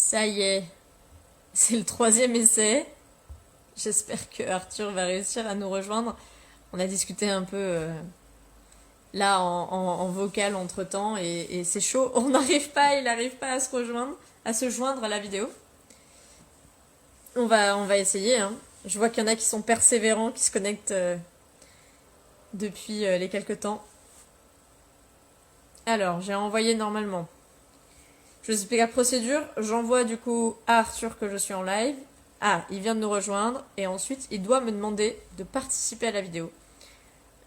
Ça y est, c'est le troisième essai. J'espère que Arthur va réussir à nous rejoindre. On a discuté un peu là en vocal entre temps et c'est chaud. On n'arrive pas, il n'arrive pas à se rejoindre, à se joindre à la vidéo. On va essayer. Hein. Je vois qu'il y en a qui sont persévérants, qui se connectent depuis les quelques temps. Alors, j'ai envoyé normalement. Je vous explique la procédure. J'envoie du coup à Arthur que je suis en live. Ah, il vient de nous rejoindre et ensuite il doit me demander de participer à la vidéo.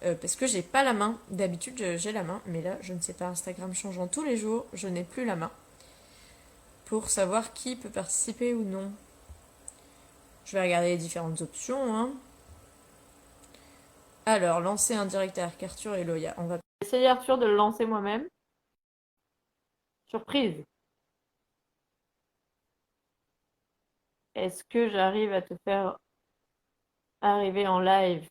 Parce que j'ai pas la main. D'habitude j'ai la main, mais là je ne sais pas. Instagram changeant tous les jours, je n'ai plus la main pour savoir qui peut participer ou non. Je vais regarder les différentes options. Hein. Alors, lancer un direct avec Arthur et Loya. On va essayer Arthur de le lancer moi-même. Surprise. Est-ce que j'arrive à te faire arriver en live?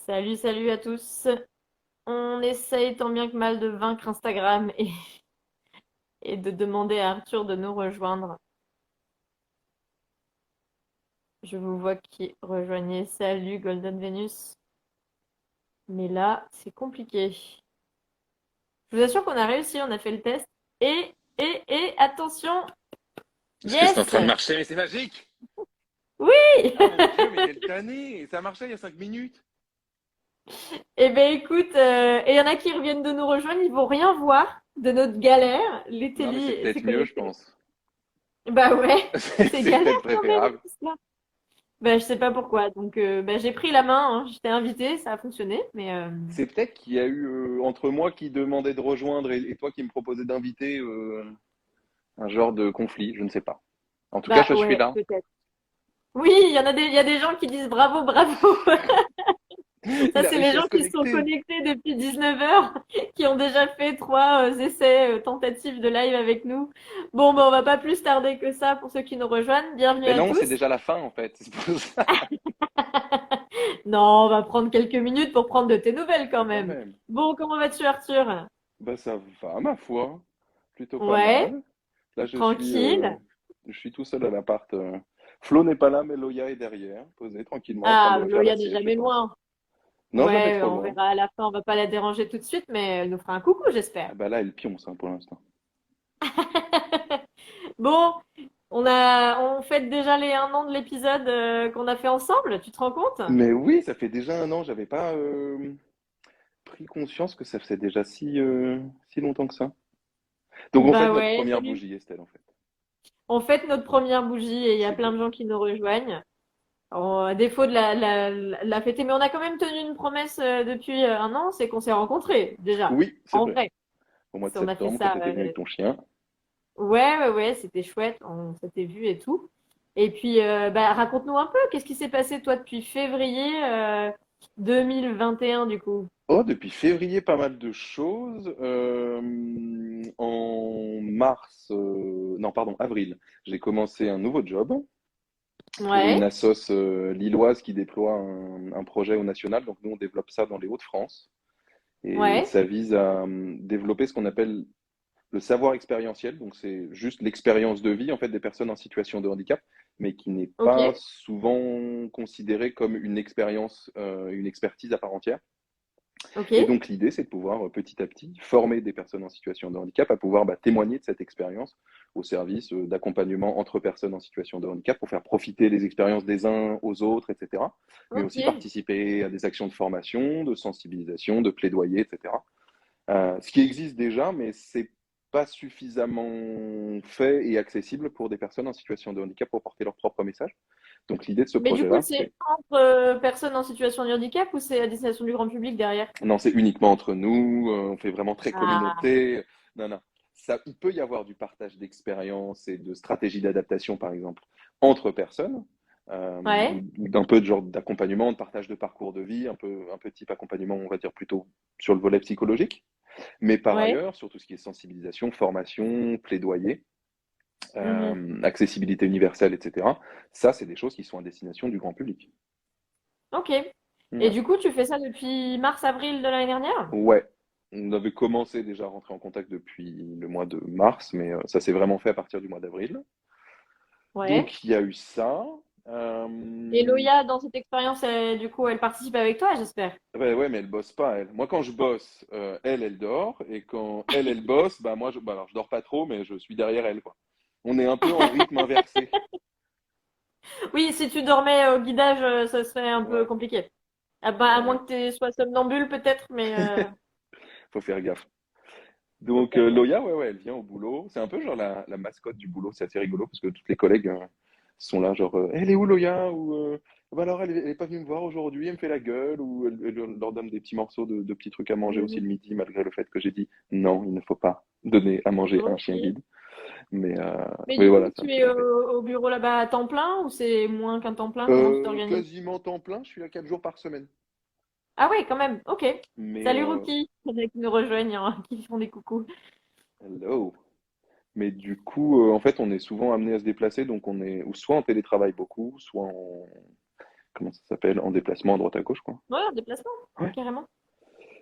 Salut, salut à tous. On essaye tant bien que mal de vaincre Instagram et de demander à Arthur de nous rejoindre. Je vous vois qui rejoignez. Salut Golden Venus. Mais là, c'est compliqué. Je vous assure qu'on a réussi, on a fait le test. Attention, Est-ce que c'est en yes! train de marcher? Mais c'est magique! Oui! Ah mon Dieu, mais quelle tannée! Ça marchait il y a 5 minutes. Eh ben écoute, et il y en a qui reviennent de nous rejoindre, ils vont rien voir de notre galère. Non, mais c'est L'Italie s'est peut-être mieux, je connectée. pense. Bah ouais, c'est C'est galère peut-être quand même préférable. tout cela. Bah je sais pas pourquoi. Donc bah, j'ai pris la main, hein. J'étais invitée, ça a fonctionné, mais C'est peut-être qu'il y a eu entre moi qui demandais de rejoindre et toi qui me proposais d'inviter un genre de conflit, je ne sais pas. En tout cas, bah je suis ouais, là. peut-être. Oui, il y a des gens qui disent bravo, bravo. Ça, Il a c'est les réussi à gens se qui sont connecter. connectés depuis 19 heures, qui ont déjà fait trois essais tentatives de live avec nous. Bon, ben, on va pas plus tarder que ça pour ceux qui nous rejoignent. Bienvenue Ben à non, c'est tous. déjà la fin en fait. C'est pour ça. Non, on va prendre quelques minutes pour prendre de tes nouvelles quand Ah, quand même. même. Bon, comment vas-tu, Arthur? Bah ça va, ma foi. Plutôt pas Ouais, mal. Là, tranquille. je suis tout seul à l'appart. Flo n'est pas là, mais Loya est derrière, posée tranquillement, en train Ah, de faire la Loya n'est sieste, je jamais pense. loin. Non, jamais Ouais, trop on loin. verra à la fin. On va pas la déranger tout de suite, mais elle nous fera un coucou, j'espère. Ah bah là, elle pionce hein, pour l'instant. Bon, on fête déjà les 1 an de l'épisode qu'on a fait ensemble. Tu te rends compte? Mais oui, ça fait déjà un an, j'avais pas pris conscience que ça faisait déjà si longtemps que ça. Donc on fête Bah notre ouais, première salut. bougie, Estelle, en fait. On fête notre première bougie et il y a plein Super. de gens qui nous rejoignent. À défaut de la fêter, mais on a quand même tenu une promesse depuis 1 an, c'est qu'on s'est rencontrés déjà, Oui, c'est en vrai. vrai. Au mois de On a fait septembre, quand ça. tu étais venu avec ton chien. Ouais, ouais, ouais, c'était chouette, on s'était vus et tout. Et puis, bah, raconte-nous un peu, qu'est-ce qui s'est passé toi depuis février 2021 du coup? Oh, depuis février, pas mal de choses. En mars, non, pardon, avril, j'ai commencé un nouveau job pour une Ouais, assoce lilloise qui déploie un projet au national. Donc nous, on développe ça dans les Hauts-de-France. Et ouais, ça vise à développer ce qu'on appelle le savoir expérientiel. Donc c'est juste l'expérience de vie en fait des personnes en situation de handicap, mais qui n'est ok, pas souvent considérée comme une expérience, une expertise à part entière. ok, Et donc l'idée, c'est de pouvoir petit à petit former des personnes en situation de handicap à pouvoir témoigner de cette expérience au service d'accompagnement entre personnes en situation de handicap pour faire profiter les expériences des uns aux autres, etc. Mais aussi ok. participer à des actions de formation, de sensibilisation, de plaidoyer, etc. Ce qui existe déjà, mais c'est pas suffisamment fait et accessible pour des personnes en situation de handicap pour porter leur propre message. Donc l'idée de ce Mais du coup, projet-là, c'est c'est entre personnes en situation de handicap ou c'est à destination du grand public derrière? non, c'est uniquement entre nous, on fait vraiment très Ah, communauté. Non, non. Ça, il peut y avoir du partage d'expériences et de stratégies d'adaptation, par exemple, entre personnes, ou ouais, d'un peu de genre d'accompagnement, de partage de parcours de vie, un peu type accompagnement, on va dire plutôt sur le volet psychologique. Mais par ouais. ailleurs, sur tout ce qui est sensibilisation, formation, plaidoyer, Mhm. accessibilité universelle, etc., ça, c'est des choses qui sont à destination du grand public. Ok. Et Ouais. du coup, tu fais ça depuis mars-avril de l'année dernière? Ouais. On avait commencé déjà à rentrer en contact depuis le mois de mars, mais ça s'est vraiment fait à partir du mois d'avril. Ouais. Donc il y a eu ça. Et Loya, dans cette expérience, du coup, elle participe avec toi, j'espère. Ouais, ouais, mais elle bosse pas, elle. Moi, quand je bosse, elle dort. Et quand elle bosse, bah moi, bah, alors, je dors pas trop, mais je suis derrière elle, quoi. On est un peu en rythme inversé. Oui, si tu dormais au guidage, ça serait un peu Ouais, compliqué. Ah bah, à moins ouais. que tu sois somnambule, peut-être, mais Faut faire gaffe. faut Donc, faire gaffe. Loya, ouais, ouais, elle vient au boulot. C'est un peu genre la mascotte du boulot. C'est assez rigolo parce que toutes les collègues sont là, genre, elle est où Loya? Ou bah alors, elle est pas venue me voir aujourd'hui, elle me fait la gueule. Ou elle leur donne des petits morceaux de petits trucs à manger aussi Mhm. le midi, malgré le fait que j'ai dit non, il ne faut pas donner à manger à un chien Ok. guide. Mais, euh, Mais mais du coup, voilà, ça me tu fait es marrer. au bureau là-bas à temps plein ou c'est moins qu'un temps plein? Comment tu t'organises? Quasiment temps plein, je suis là 4 jours par semaine. Ah oui, quand même. Ok. Mais, Salut Rookie, il y en a qui nous rejoignent, hein, qui font des coucous. hello. Mais du coup, en fait, on est souvent amené à se déplacer, donc on est ou soit en télétravail beaucoup, soit en, comment ça s'appelle, en déplacement à droite à gauche, quoi. Ouais, en déplacement, Ouais. carrément.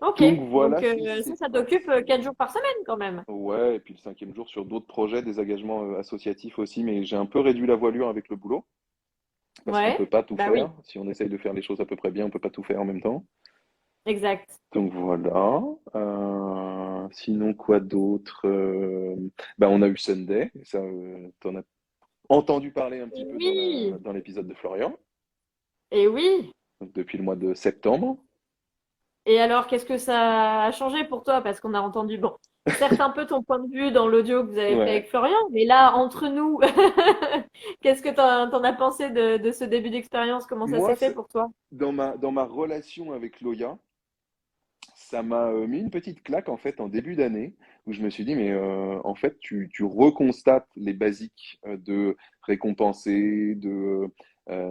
Ok. Donc Donc voilà ce qui ça, s'est ça t'occupe passé. 4 jours par semaine quand même. Ouais, et puis le cinquième jour sur d'autres projets, des engagements associatifs aussi, mais j'ai un peu réduit la voilure avec le boulot, parce qu'on peut Ouais. pas tout Bah oui, faire. Si on essaye de faire les choses à peu près bien, on peut pas tout faire en même temps. exact. Donc voilà. Sinon, quoi d'autre? Bah, on a eu Sunday, ça, t'en as entendu parler un petit peu dans Oui. dans l'épisode de Florian, Et oui. donc depuis le mois de septembre. Et alors, qu'est-ce que ça a changé pour toi? Parce qu'on a entendu, bon, certes un peu ton point de vue dans l'audio que vous avez fait Ouais. avec Florian, mais là, entre nous, qu'est-ce que t'en as pensé de ce début d'expérience? Comment ça s'est Moi, fait pour toi? dans ma relation avec Loya, ça m'a mis une petite claque en fait en début d'année où je me suis dit mais en fait tu reconstates les basiques de récompenser, de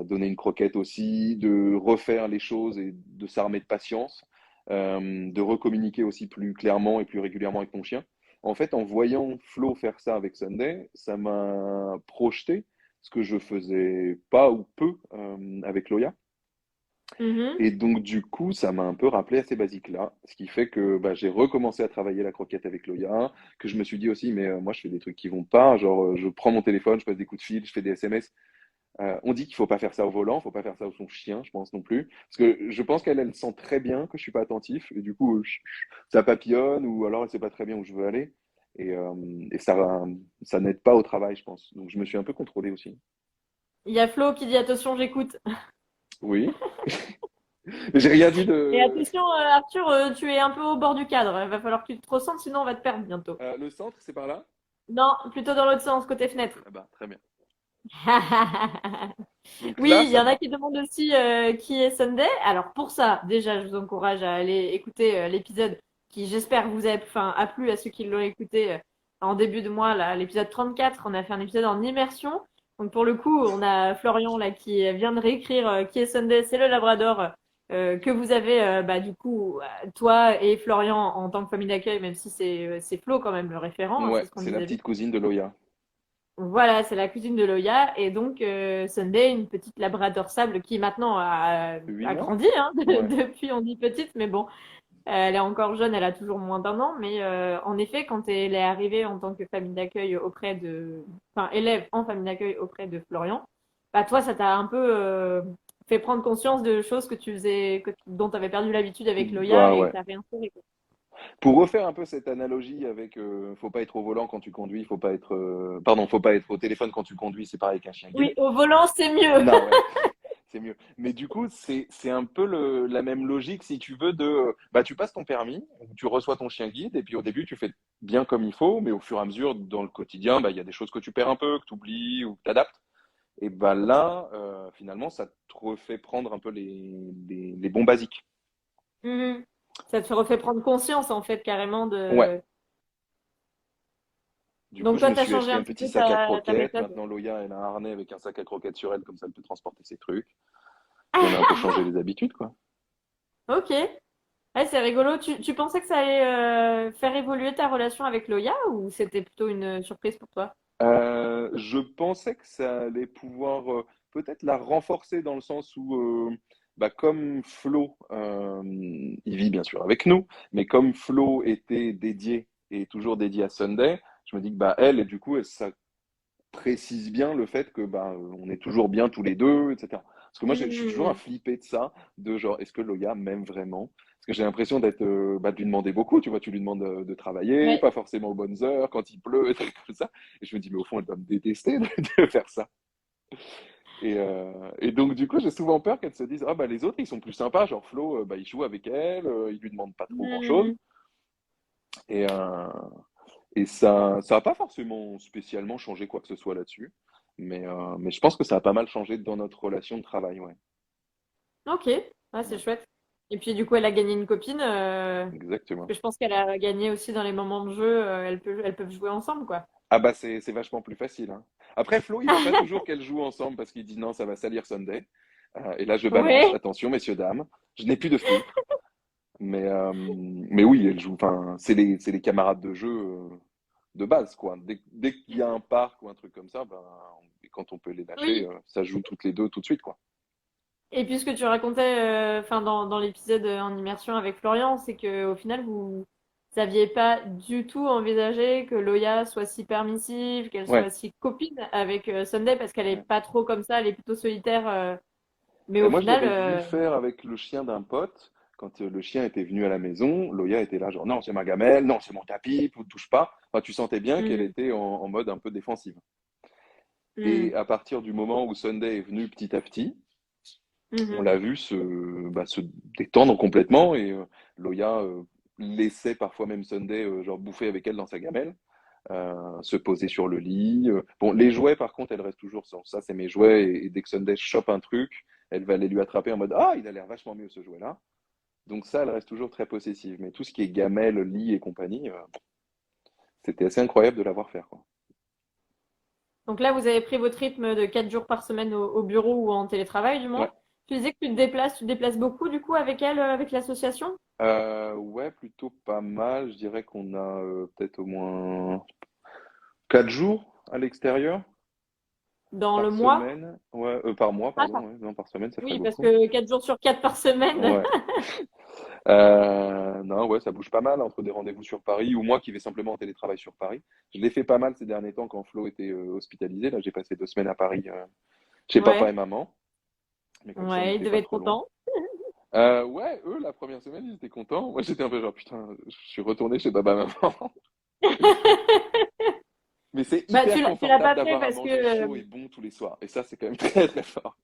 donner une croquette aussi, de refaire les choses et de s'armer de patience, de recommuniquer aussi plus clairement et plus régulièrement avec ton chien. En fait, en voyant Flo faire ça avec Sunday, ça m'a projeté ce que je faisais pas ou peu avec Loya. Mhm. Et donc, du coup, ça m'a un peu rappelé à ces basiques-là, ce qui fait que bah, j'ai recommencé à travailler la croquette avec Loya, que je me suis dit aussi, mais moi, je fais des trucs qui vont pas, genre, je prends mon téléphone, je passe des coups de fil, je fais des SMS. On dit qu'il faut pas faire ça au volant, faut pas faire ça au son chien, je pense non plus, parce que je pense qu'elle, elle sent très bien que je suis pas attentif, et du coup, ça papillonne, ou alors elle sait pas très bien où je veux aller, et, euh, et ça n'aide pas au travail, je pense. Donc, je me suis un peu contrôlé aussi. Il y a Flo qui dit attention, j'écoute. Oui, j'ai rien dit Et de. attention, Arthur, tu es un peu au bord du cadre. Il va falloir que tu te ressentes, sinon on va te perdre bientôt. Le centre, c'est par là? Non, plutôt dans l'autre sens, côté fenêtre. Ah bah, très bien. Donc Oui, là, il y ça en a va. qui demandent aussi qui est Sunday. Alors pour ça, déjà, je vous encourage à aller écouter l'épisode qui, j'espère, vous a, enfin, a plu à ceux qui l'ont écouté en début de mois, là, l'épisode 34. On a fait un épisode en immersion. Donc pour le coup, on a Florian là qui vient de réécrire qui est Sunday, c'est le Labrador que vous avez bah, du coup toi et Florian en tant que famille d'accueil, même si c'est Flo quand même le référent, hein, c'est Ouais, ce qu'on c'est la disait vite. petite cousine de Loya. Voilà, c'est la cuisine de Loya. Et donc, Sunday, une petite labrador sable qui maintenant Huit a mois? grandi, hein, Ouais. depuis, on dit petite, mais bon, elle est encore jeune, elle a toujours moins d'un an. Mais en effet, quand elle est arrivée en tant que famille d'accueil auprès de, enfin, élève en famille d'accueil auprès de Florian, bah, toi, ça t'a un peu fait prendre conscience de choses que tu faisais, dont tu avais perdu l'habitude avec Loya Bah et que ouais. tu as réinstauré, quoi. Pour refaire un peu cette analogie avec faut pas être au volant quand tu conduis, faut pas être pardon, faut pas être au téléphone quand tu conduis, c'est pareil qu'un chien guide. Oui, au volant, c'est mieux. Non, ouais, c'est mieux. Mais du coup, c'est un peu la même logique si tu veux de bah tu passes ton permis, tu reçois ton chien guide et puis au début tu fais bien comme il faut, mais au fur et à mesure dans le quotidien, bah il y a des choses que tu perds un peu, que tu oublies ou que tu adaptes. Et bah là, finalement, ça te refait prendre un peu les bons basiques. Mhm. Ça te refait prendre conscience, en fait, carrément Ouais. de. Du coup, Donc je toi, me tu as suis changé acheté un un petit petit peu sac à ta croquettes. méthode. Maintenant, Loya, elle a un harnais avec un sac à croquettes sur elle, comme ça, elle peut transporter ses trucs. Et on a un peu changé les habitudes, quoi. Ok. Ouais, c'est rigolo. Tu pensais que ça allait faire évoluer ta relation avec Loya ou c'était plutôt une surprise pour toi? Je pensais que ça allait pouvoir peut-être la renforcer dans le sens où bah, comme Flo, il vit bien sûr avec nous, mais comme Flo était dédié et toujours dédié à Sunday, je me dis que bah, elle, et du coup, ça précise bien le fait que bah, on est toujours bien tous les deux, etc. Parce que moi, je suis toujours à Mhm. flipper de ça, de genre, est-ce que Loya m'aime vraiment? Parce que j'ai l'impression bah, de lui demander beaucoup, tu vois, tu lui demandes de travailler, Ouais. pas forcément aux bonnes heures, quand il pleut, et trucs comme ça. Et je me dis, mais au fond, elle doit me détester de faire ça. Et donc, du coup, j'ai souvent peur qu'elle se dise, ah bah les autres, ils sont plus sympas, genre Flo, bah, il joue avec elle, il lui demande pas trop grand-chose. Mhm. Et, euh, et ça a pas forcément spécialement changé quoi que ce soit là-dessus. Mais je pense que ça a pas mal changé dans notre relation de travail, ouais. Ok, ah, c'est Ouais, chouette. Et puis du coup, elle a gagné une copine, parce exactement. que je pense qu'elle a gagné aussi dans les moments de jeu, elles peuvent jouer ensemble, quoi. Ah bah c'est vachement plus facile, hein. Après, Flo, il veut pas toujours qu'elle joue ensemble parce qu'il dit non, ça va salir Sunday. Et là, je balance, Ouais. attention, messieurs, dames, je n'ai plus de filtre. Mais oui, elle joue, enfin, c'est les camarades de jeu de base, quoi. Dès qu'il y a un parc ou un truc comme ça, ben, quand on peut les lâcher, Oui. ça joue toutes les deux tout de suite, quoi. Et puis ce que tu racontais, enfin dans l'épisode en immersion avec Florian, c'est que au final vous n'aviez pas du tout envisagé que Loya soit si permissive, qu'elle Ouais. soit si copine avec Sunday parce qu'elle est Ouais. pas trop comme ça, elle est plutôt solitaire. Mais Et au moi, je final, l'avais vu le faire avec le chien d'un pote. Quand le chien était venu à la maison, Loya était là, genre, non, c'est ma gamelle, non, c'est mon tapis, ne touche pas. Enfin, tu sentais bien qu'elle mhm, était en mode un peu défensive. mhm, Et à partir du moment où Sunday est venu petit à petit, on mhm. l'a vu se détendre complètement et Loya laissait parfois même Sunday genre bouffer avec elle dans sa gamelle, se poser sur le lit. Bon, les jouets par contre, elle reste toujours sans. Ça, c'est mes jouets et dès que Sunday chope un truc, elle va aller lui attraper en mode ah, il a l'air vachement mieux ce jouet-là. Donc ça, elle reste toujours très possessive. Mais tout ce qui est gamelle, lit et compagnie, c'était assez incroyable de la voir faire, quoi. Donc là, vous avez pris votre rythme de 4 jours par semaine au bureau ou en télétravail, du Ouais. moins. Tu disais que tu te déplaces beaucoup, du coup, avec elle, avec l'association? Ouais, plutôt pas mal. Je dirais qu'on a peut-être au moins 4 jours à l'extérieur. Dans le Par mois? semaine, ouais, par mois, Ah, pardon, ouais, non, par semaine, ça ferait oui, parce beaucoup. que 4 jours sur 4 par semaine. Ouais. Non, ouais, ça bouge pas mal entre des rendez-vous sur Paris ou moi qui vais simplement en télétravail sur Paris. Je l'ai fait pas mal ces derniers temps quand Flo était hospitalisé. Là, j'ai passé 2 semaines à Paris chez papa et Ouais, maman, mais comme ça, on ouais, il n'était devait pas être trop loin. content. Ouais, eux, la première semaine, ils étaient contents. Moi, j'étais un peu genre, putain, je suis retourné chez papa et maman. Mais c'est Bah, hyper tu l'as confortable pas fait d'avoir à parce que, manger chaud et bon tous les soirs. Et ça, c'est quand même très, très fort.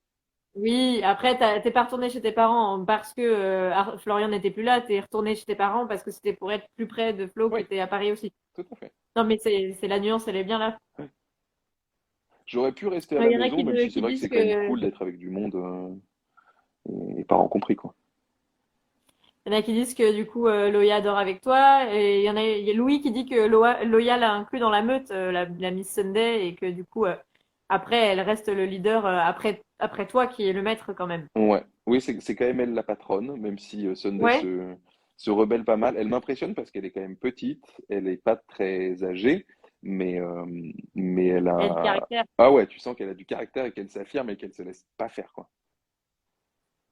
oui, après, t'es pas retourné chez tes parents parce que Florian n'était plus là, t'es retourné chez tes parents parce que c'était pour être plus près de Flo qui Oui, était à Paris aussi. tout à fait. Non, mais c'est la nuance, elle est bien là. J'aurais pu rester à Il la y en a maison, même si c'est qui vrai que disent c'est quand même que cool d'être avec du monde, et parents compris, quoi. Il y en a qui disent que du coup Loya dort avec toi et il y a Louis qui dit que Loya l'a inclus dans la meute, la Miss Sunday et que du coup après elle reste le leader après toi qui est le maître quand même. Ouais. Oui, c'est quand même elle la patronne, même si Sunday Ouais, se rebelle pas mal. Elle m'impressionne parce qu'elle est quand même petite, elle est pas très âgée, mais, euh, mais elle elle a du a... caractère. Ah ouais, tu sens qu'elle a du caractère et qu'elle s'affirme et qu'elle se laisse pas faire, quoi.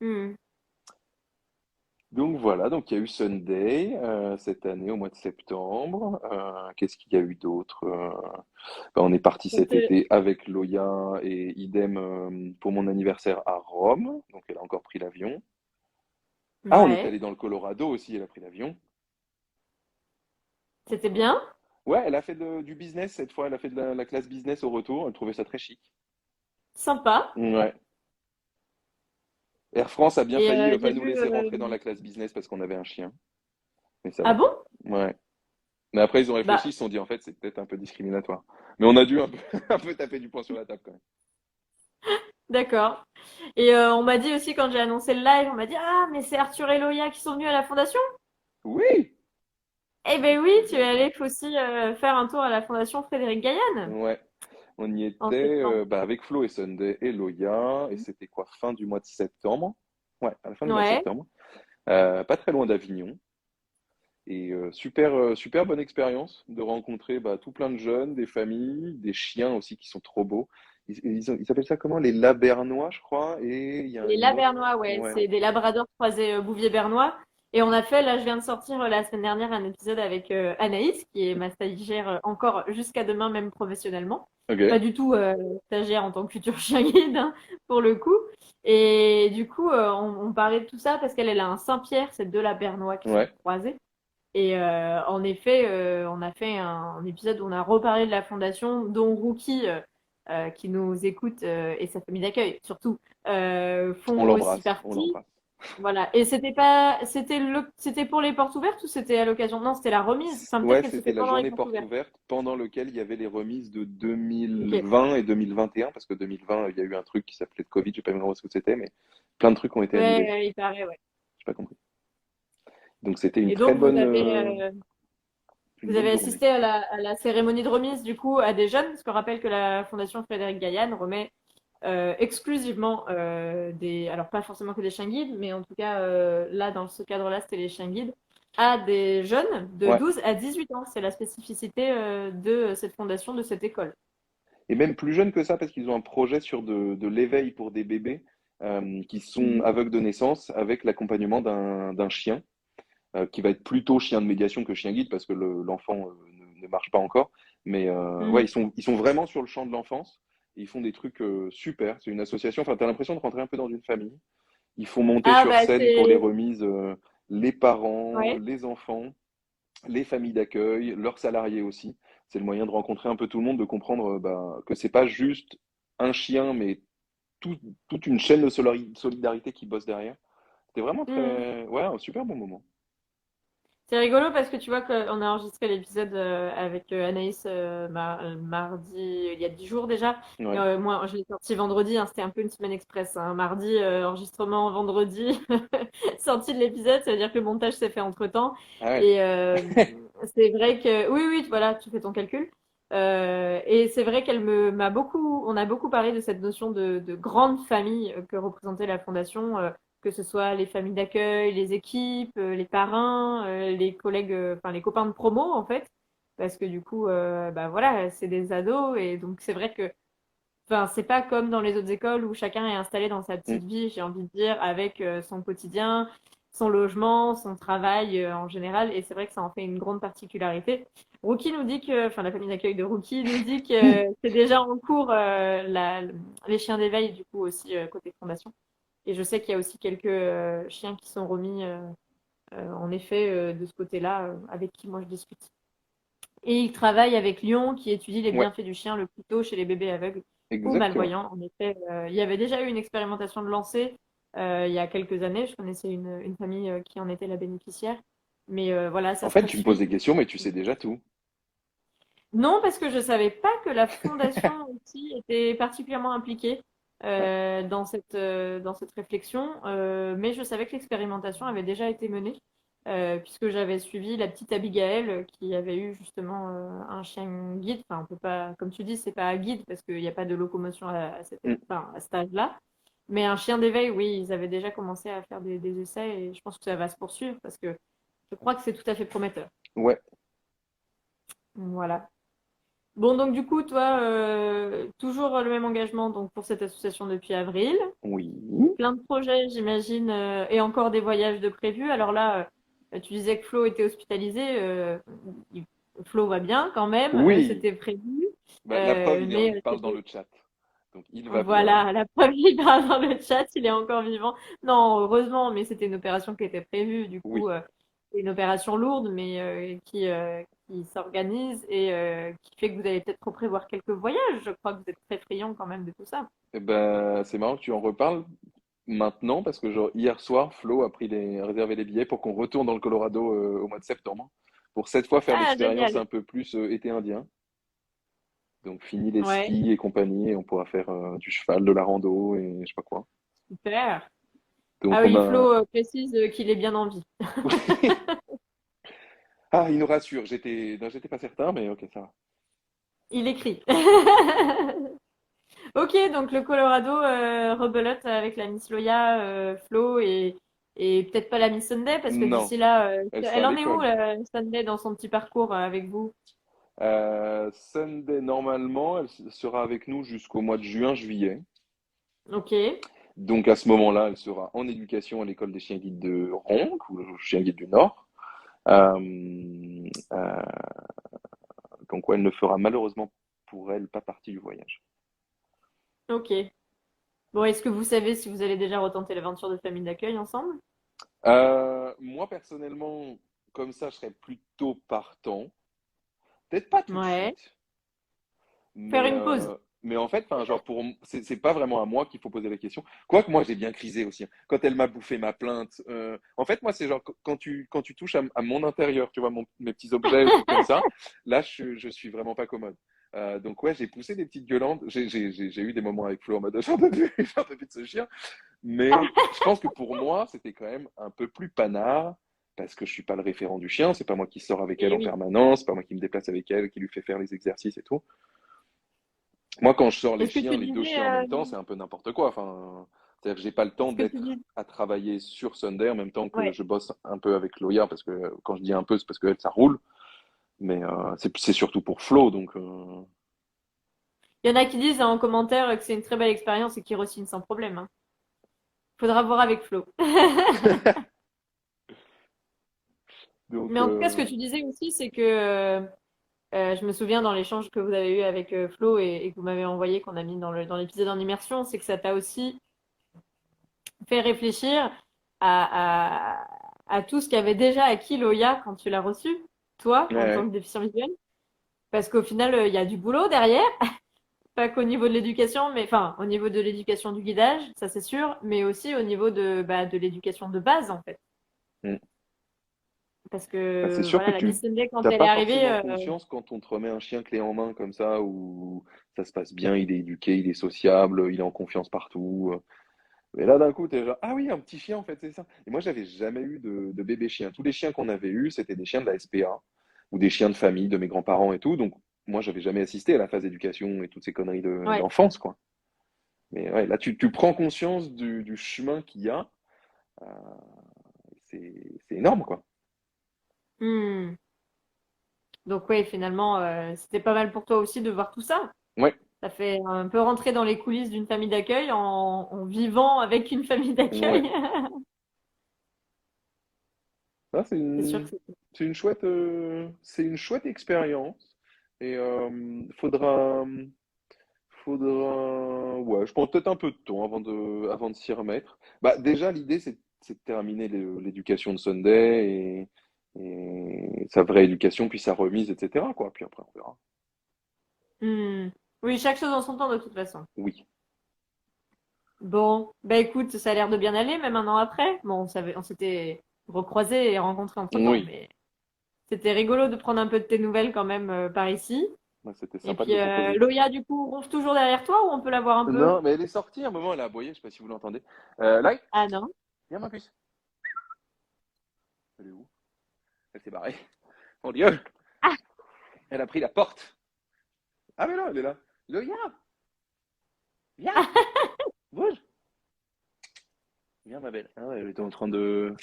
Hmm. Donc voilà, donc il y a eu Sunday cette année au mois de septembre. Qu'est-ce qu'il y a eu d'autre? Ben, on est parti Donc, cet été avec Loya et idem pour mon anniversaire à Rome. Donc elle a encore pris l'avion. Ah, on est ouais, allé dans le Colorado aussi, elle a pris l'avion. c'était bien, Ouais, elle a fait du business cette fois, elle a fait de la classe business au retour, elle trouvait ça très chic. sympa. Ouais. Air France a bien Et failli pas j'ai nous vu laisser rentrer dans la classe business parce qu'on avait un chien, mais ça ah va. bon? Ouais. Mais après, ils ont réfléchi, ils Bah se sont dit, en fait, c'est peut-être un peu discriminatoire. Mais on a dû un peu, un peu taper du poing sur la table quand même. d'accord. Et on m'a dit aussi quand j'ai annoncé le live, on m'a dit ah mais c'est Arthur et Loya qui sont venus à la fondation. Oui! Eh ben oui, Trop tu es bien ça. allé aussi faire un tour à la Fondation Frédéric Gaillan Ouais, on y en était septembre. bah, avec Flo et Sunday et Loya, et c'était quoi, fin du mois de septembre? Ouais, à la fin du mois de Ouais. septembre. Pas très loin d'Avignon. Et super bonne expérience de rencontrer bah, tout plein de jeunes, des familles, des chiens aussi qui sont trop beaux. ils appellent ça comment? Les Labernois, je crois, et il y a Les une autre. Labernois, ouais, Ouais. c'est des labradors croisés Bouvier-Bernois. Et on a fait, là, je viens de sortir la semaine dernière un épisode avec Anaïs, qui est ma stagiaire encore jusqu'à demain, même professionnellement. Pas Ok. du tout stagiaire en tant que futur chien guide, hein, pour le coup. Et du coup, on parlait de tout ça parce qu'elle elle a un Saint-Pierre, c'est deux Labernois qui sont Ouais. croisés. Et en effet, on a fait un épisode où on a reparlé de la fondation, dont Rookie, qui nous écoute, et sa famille d'accueil, surtout, On font aussi l'embrasse. On partie. l'embrasse. Voilà. Et c'était pas, c'était pour les portes ouvertes ou c'était à l'occasion? Non, c'était la remise. Enfin, peut-être Ouais, qu'elle se c'était fait la pendant les journée portes porte ouvertes. ouverte pendant lequel il y avait les remises de Ok. 2020 et 2021, parce que 2020, il y a eu un truc qui s'appelait le Covid, je sais pas vraiment ce que c'était, mais plein de trucs ont été Ouais, annulés. ouais, il paraît, ouais. J'ai pas compris. Donc c'était Et donc, une vous bonne avez journée. assisté à la cérémonie de remise, du coup, à des jeunes, parce qu'on rappelle que la Fondation Frédéric Gaillan remet exclusivement alors pas forcément que des chiens guides, mais en tout cas, là, dans ce cadre-là, c'était les chiens guides, à des jeunes de Ouais. 12 à 18 ans. C'est la spécificité de cette fondation, de cette école. Et même plus jeune que ça, parce qu'ils ont un projet sur de l'éveil pour des bébés qui sont Mhm. aveugles de naissance avec l'accompagnement d'un chien qui va être plutôt chien de médiation que chien guide parce que l'enfant ne marche pas encore. Mais ouais, Mhm. ils sont vraiment sur le champ de l'enfance. Et ils font des trucs super. C'est une association. Enfin, tu as l'impression de rentrer un peu dans une famille. Ils font monter Ah, sur bah, scène pour les c'est. remises les parents, Ouais. les enfants, les familles d'accueil, leurs salariés aussi. C'est le moyen de rencontrer un peu tout le monde, de comprendre bah, que c'est pas juste un chien, mais tout- toute une chaîne de solidarité qui bosse derrière. C'était vraiment Mhm. ouais, un super bon moment. C'est rigolo parce que tu vois qu'on a enregistré l'épisode avec Anaïs mardi, il y a 10 jours déjà. Et, Ouais. moi, je l'ai sorti vendredi, hein, c'était un peu une semaine express, hein. Mardi, enregistrement vendredi, sortie de l'épisode, ça veut dire que le montage s'est fait entre-temps. Ah ouais. Et c'est vrai que, oui, oui, voilà, tu fais ton calcul. Et c'est vrai on a beaucoup parlé de cette notion de grande famille que représentait la fondation. Que ce soit les familles d'accueil, les équipes, les parrains, les collègues, enfin les copains de promo en fait, parce que du coup, bah voilà, c'est des ados et donc c'est vrai que, enfin c'est pas comme dans les autres écoles où chacun est installé dans sa Mm. petite vie, j'ai envie de dire, avec son quotidien, son logement, son travail en général, et c'est vrai que ça en fait une grande particularité. Rookie nous dit que, enfin la famille d'accueil de Rookie nous dit que c'est déjà en cours les chiens d'éveil du coup aussi côté fondation. Et je sais qu'il y a aussi quelques chiens qui sont remis, en effet, de ce côté-là, avec qui moi je discute. Et il travaille avec Lyon, qui étudie les Ouais, bienfaits du chien le plus tôt chez les bébés aveugles ou exactement. malvoyants. En effet, il y avait déjà eu une expérimentation de lancer il y a quelques années. Je connaissais une famille qui en était la bénéficiaire. Mais voilà, En ça se fait, tu me poses poursuit. des questions, mais tu sais déjà tout. Non, parce que je savais pas que la fondation aussi était particulièrement impliquée Ouais. dans cette réflexion, mais je savais que l'expérimentation avait déjà été menée, puisque j'avais suivi la petite Abigail qui avait eu justement un chien guide. Enfin, on peut pas, comme tu dis, c'est pas un guide parce qu'il n'y a pas de locomotion Mm. enfin, à cet âge-là. Mais un chien d'éveil, oui, ils avaient déjà commencé à faire des essais et je pense que ça va se poursuivre parce que je crois que c'est tout à fait prometteur. Ouais. Voilà. Bon, donc du coup, toi, toujours le même engagement donc pour cette association depuis avril. Oui. Plein de projets, j'imagine, et encore des voyages de prévus. Alors là, tu disais que Flo était hospitalisé. Il- Flo va bien quand même, Oui. c'était prévu. Bah, la preuve, il Mais parle dans le chat. Donc, il va bien. voilà, la preuve, il parle dans le chat, il est encore vivant. Non, heureusement, mais c'était une opération qui était prévue. Du coup, Oui. c'est une opération lourde, mais qui s'organise et qui fait que vous allez peut-être prévoir quelques voyages. Je crois que vous êtes très friand quand même de tout ça. Eh ben, c'est marrant que tu en reparles maintenant parce que genre, hier soir, Flo a réservé les billets pour qu'on retourne dans le Colorado au mois de septembre pour cette fois faire Ah, l'expérience génial. un peu plus été indien. Donc fini les Ouais, skis et compagnie et on pourra faire du cheval, de la rando et je sais pas quoi. super. Ah Donc on oui, a Flo précise qu'il est bien en vie. ah, il nous rassure. J'étais non, j'étais pas certain mais OK, ça va. Il écrit. Ok, donc le Colorado rebelote avec la Miss Loya, Flo et peut-être pas la Miss Sunday parce que Non, d'ici là, elle sera à elle en est où l'école. la Sunday dans son petit parcours avec vous? Sunday, normalement, elle sera avec nous jusqu'au mois de juin, juillet. Ok, Donc à ce moment-là, elle sera en éducation à l'école des chiens guides de Ronc, ou chiens guides du Nord. Euh, euh, donc ouais, elle ne fera malheureusement pour elle pas partie du voyage. ok. Bon, est-ce que vous savez si vous allez déjà retenter l'aventure de famille d'accueil ensemble? Moi personnellement, comme ça, je serais plutôt partant. Peut-être pas tout de Ouais. suite, Faire mais une pause. en fait, enfin, genre c'est pas vraiment à moi qu'il faut poser la question. Quoique moi j'ai bien crisé aussi, hein. Quand elle m'a bouffé ma plainte, en fait moi c'est genre quand tu touches à mon intérieur, tu vois mes petits objets ou trucs comme ça, là je suis vraiment pas commode. Donc ouais, j'ai poussé des petites gueulantes. J'ai eu des moments avec Flo en mode j'en peux plus, j'en peux plus de ce chien. Mais je pense que pour moi, c'était quand même un peu plus panard parce que je suis pas le référent du chien, c'est pas moi qui sors avec elle Et en oui. permanence, c'est pas moi qui me déplace avec elle, qui lui fait faire les exercices et tout. Moi, quand je sors les Est-ce que chiens, tu les deux disais, chiens en même temps, c'est un peu n'importe quoi. Enfin, c'est-à-dire que j'ai pas le temps est-ce que tu d'être dis, à travailler sur Sunday en même temps que ouais. je bosse un peu avec Loya, parce que quand je dis un peu, c'est parce que elle, ça roule. Mais c'est surtout pour Flo, donc Il y en a qui disent en commentaire que c'est une très belle expérience et qu'ils re-signent sans problème, hein. Faudra voir avec Flo. Mais donc en tout cas, ce que tu disais aussi, c'est que je me souviens dans l'échange que vous avez eu avec Flo et que vous m'avez envoyé, qu'on a mis dans l'épisode en immersion, c'est que ça t'a aussi fait réfléchir à tout ce qu'avait déjà acquis Loya quand tu l'as reçu, toi, en tant ouais, que déficient visuel. Parce qu'au final, il y a du boulot derrière, pas qu'au niveau de l'éducation, mais enfin, au niveau de l'éducation du guidage, ça c'est sûr, mais aussi au niveau de l'éducation de base, en fait. mm. Parce Bah, c'est que, sûr que voilà, la Miss tu Sunday, quand t'as elle est pas arrivée, forcément conscience quand on te remet un chien clé en main comme ça, où ça se passe bien, il est éduqué, il est sociable, il est en confiance partout. Et là, d'un coup, t'es genre, ah oui, un petit chien, en fait, c'est ça. Et moi, j'avais jamais eu de bébé chien. Tous les chiens qu'on avait eus, c'était des chiens de la SPA ou des chiens de famille de mes grands-parents et tout. Donc, moi, j'avais jamais assisté à la phase d'éducation et toutes ces conneries ouais. d'enfance, quoi. Mais ouais, là, tu prends conscience du chemin qu'il y a. euh, c'est énorme, quoi. Hmm. Donc, ouais, finalement, c'était pas mal pour toi aussi de voir tout ça. Ouais, Ça fait un peu rentrer dans les coulisses d'une famille d'accueil en vivant avec une famille ouais. d'accueil. Ah, C'est sûr que c'est... c'est une chouette expérience. Et ouais, je prends peut-être un peu de temps avant de s'y remettre. Bah, déjà, l'idée, c'est de terminer l'éducation de Sunday et sa vraie éducation, puis sa remise, etc., quoi. Puis après, on verra. Hmm. Oui, chaque chose en son temps de toute façon. Oui. Bon, bah écoute, ça a l'air de bien aller, même un an après. Bon, on s'était recroisés et rencontrés entre-temps, Oui. mais c'était rigolo de prendre un peu de tes nouvelles quand même par ici. Bah, c'était Et sympa de puis, le proposer. Loya, du coup, ronge toujours derrière toi ou on peut la voir un peu? Non, mais elle est sortie à un moment, elle a aboyé, je sais pas si vous l'entendez. Là, Ah non? viens ma puce. Elle est où? Elle s'est barrée. Mon Dieu! Ah! Elle a pris la porte. Ah mais non, elle est là. Loya, viens, bouge. Viens ma belle. Ah ouais, elle était en train de...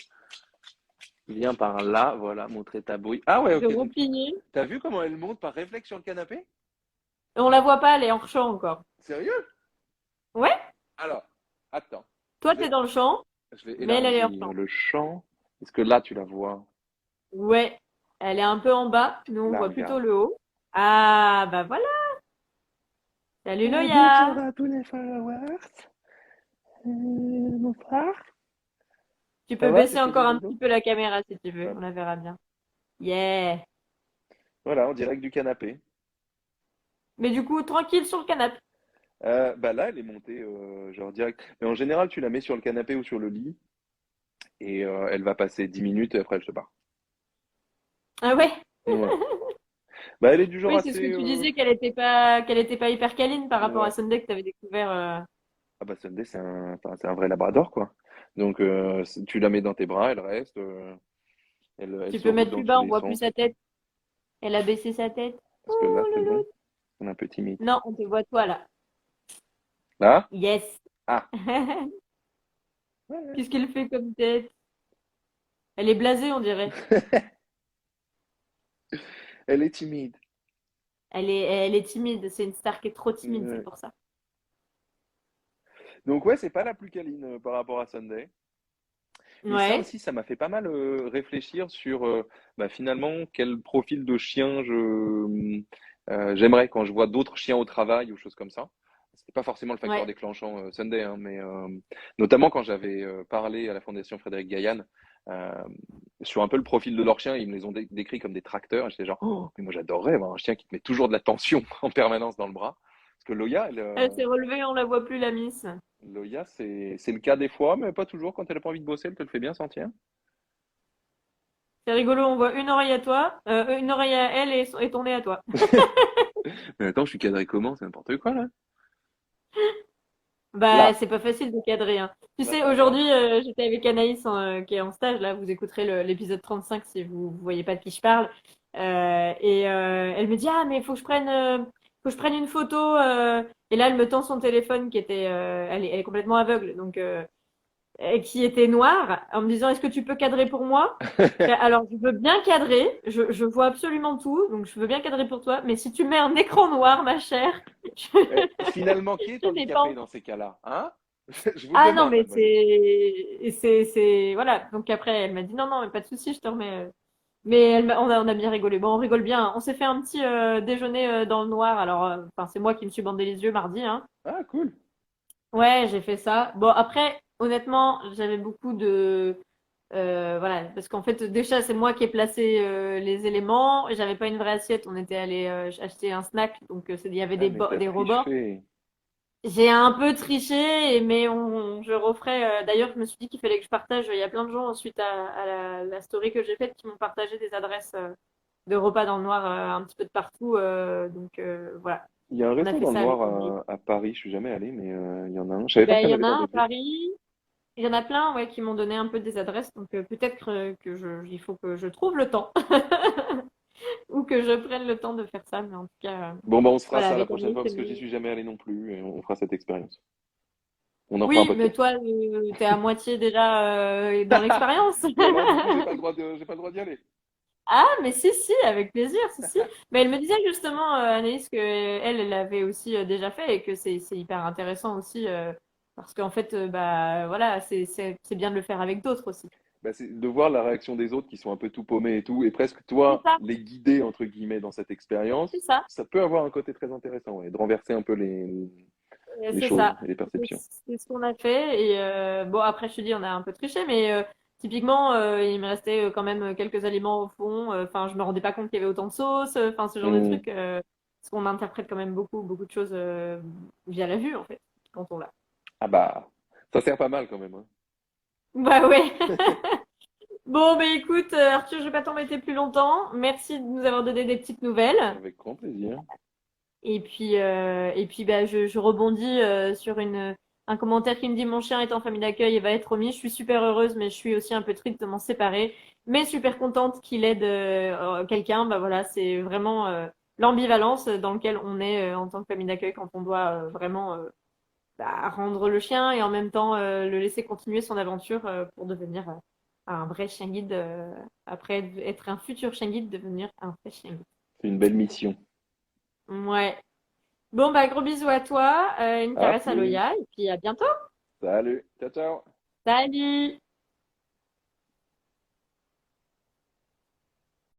Viens par là, voilà, montrer ta bouille. Ah ouais, De ok, donc replier. t'as vu comment elle monte par réflexe sur le canapé? Et on la voit pas, elle est hors champ encore. Sérieux? Ouais, Alors, attends, toi t'es dans le champ, je vais mais elle est hors élargir champ. le champ. Est-ce que là tu la vois? Ouais, elle est un peu en bas, nous on Là, voit plutôt regarde. le haut. Ah, bah voilà. Salut Bonjour Loya. à tous les followers. Bonsoir. Tu Ça peux va, tu baisser fais des encore un bisous? petit peu la caméra si tu veux, Hop. on la verra bien. Yeah. Voilà, en direct du canapé. Mais du coup, tranquille sur le canapé. Bah là, elle est montée genre direct. Mais en général, tu la mets sur le canapé ou sur le lit et elle va passer 10 minutes et après elle se barre. Ah ouais? Ouais. Bah elle est du genre Oui, c'est ce assez... que tu disais qu'elle était pas hyper câline par rapport à Ouais. Sunday que tu avais découvert. Ah bah Sunday, enfin, c'est un vrai labrador, quoi. Donc tu la mets dans tes bras, elle reste, elle Tu peux se roule mettre dans plus tous bas, on les voit plus sens sa et tout. tête. Elle a baissé sa tête. Parce que là, Ouh, c'est bon, loulou. on est un peu timide. Non, on te voit toi là. Là? Yes. Ah! Ouais, Qu'est-ce qu'elle fait comme tête? Elle est blasée, on dirait. elle est timide. Elle est timide. C'est une star qui est trop timide, c'est Ouais. pour ça. Donc ouais, c'est pas la plus câline par rapport à Sunday. Mais ça Ouais, aussi, ça m'a fait pas mal réfléchir sur bah, finalement quel profil de chien j'aimerais quand je vois d'autres chiens au travail ou choses comme ça. C'était pas forcément le facteur ouais. déclenchant Sunday, hein, mais notamment quand j'avais parlé à la Fondation Frédéric Gaillan euh, sur un peu le profil de leurs chiens, ils me les ont décrits comme des tracteurs. Et j'étais genre, oh, mais moi j'adorerais avoir un chien qui te met toujours de la tension en permanence dans le bras. Parce que Loya, Elle s'est relevée, on la voit plus, la Miss. Loya, c'est le cas des fois, mais pas toujours. Quand elle a pas envie de bosser, elle te le fait bien sentir. C'est rigolo, on voit une oreille à toi, une oreille à elle et ton nez à toi. Mais attends, je suis cadré comment? C'est n'importe quoi là. Bah, Là, c'est pas facile de cadrer, hein. Tu là sais, ça va. aujourd'hui, j'étais avec Anaïs qui est en stage, là, vous écouterez l'épisode 35 si vous voyez pas de qui je parle. Elle me dit, ah, mais faut que je prenne une photo. Et là, elle me tend son téléphone qui était, elle est complètement aveugle, donc qui était noir, en me disant, est-ce que tu peux cadrer pour moi? Je fais, alors, je veux bien cadrer, je vois absolument tout, donc je veux bien cadrer pour toi, mais si tu mets un écran noir, ma chère, je, Finalement, qui est je n'ai pas. handicapé dans ces cas-là? Hein? Je vous le Ah non, demande, mais mademoiselle. voilà. Donc après, elle m'a dit non, non, mais pas de souci, je te remets. Mais on a bien rigolé. Bon, on rigole bien. On s'est fait un petit déjeuner dans le noir. Alors, enfin, c'est moi qui me suis bandé les yeux mardi, hein. Ah, cool. Ouais, j'ai fait ça. Bon, après, honnêtement, j'avais beaucoup de voilà, parce qu'en fait, déjà, c'est moi qui ai placé les éléments. J'avais pas une vraie assiette. On était allé acheter un snack, donc il y avait Ah, mais t'as des rebords. triché. J'ai un peu triché, mais je referai. D'ailleurs, je me suis dit qu'il fallait que je partage. Il y a plein de gens, suite à la story que j'ai faite, qui m'ont partagé des adresses de repas dans le noir un petit peu de partout. Donc voilà, Il y a un on a resto fait dans le ça avec Emily. noir à Paris, je suis jamais allé, mais il y en a un. Je savais pas Ben, qu'il il y en y en avait a dans un à d'autres villes. Paris. Il y en a plein, ouais, qui m'ont donné un peu des adresses. Donc peut-être il faut que je trouve le temps ou que je prenne le temps de faire ça. Mais en tout cas, Bon, bah, on se fera voilà, ça la avec prochaine Emily, fois c'est parce que j'y mieux. suis jamais allé non plus et on fera cette expérience. On en fera un Oui, mais podcast. toi, t'es à moitié déjà dans l'expérience. Et alors, du coup, j'ai pas le droit d'y aller. Ah, mais si, si, avec plaisir, si, si. Mais elle me disait justement, Anaïs, que elle l'avait aussi déjà fait et que c'est hyper intéressant aussi parce qu'en fait, bah voilà, c'est bien de le faire avec d'autres aussi. Bah, c'est de voir la réaction des autres qui sont un peu tout paumés et tout, et presque C'est toi ça, les guider entre guillemets dans cette c'est expérience, ça, ça peut avoir un côté très intéressant, ouais, de renverser un peu les c'est choses ça. et les C'est perceptions. c'est ce qu'on a fait et bon après je te dis on a un peu triché mais typiquement il me restait quand même quelques aliments au fond. Enfin je me rendais pas compte qu'il y avait autant de sauce. Enfin ce genre de Hmm. trucs parce qu'on interprète quand même beaucoup de choses via la vue en fait quand on l'a. Ah bah, ça sert pas mal quand même, hein. Bah ouais. Bon, bah écoute, Arthur, je vais pas t'embêter plus longtemps. Merci de nous avoir donné des petites nouvelles. Avec grand plaisir. Et puis bah, je rebondis sur un commentaire qui me dit mon chien est en famille d'accueil et va être remis. Je suis super heureuse, mais je suis aussi un peu triste de m'en séparer. Mais super contente qu'il aide quelqu'un. Bah voilà, c'est vraiment l'ambivalence dans laquelle on est en tant que famille d'accueil quand on doit vraiment bah, rendre le chien et en même temps le laisser continuer son aventure pour devenir un vrai chien guide, après être un futur chien guide, devenir un vrai chien guide. C'est une belle mission. Ouais. Bon, bah, gros bisous à toi, une À caresse à Loya, plus. et puis à bientôt. Salut. Ciao, ciao. Salut!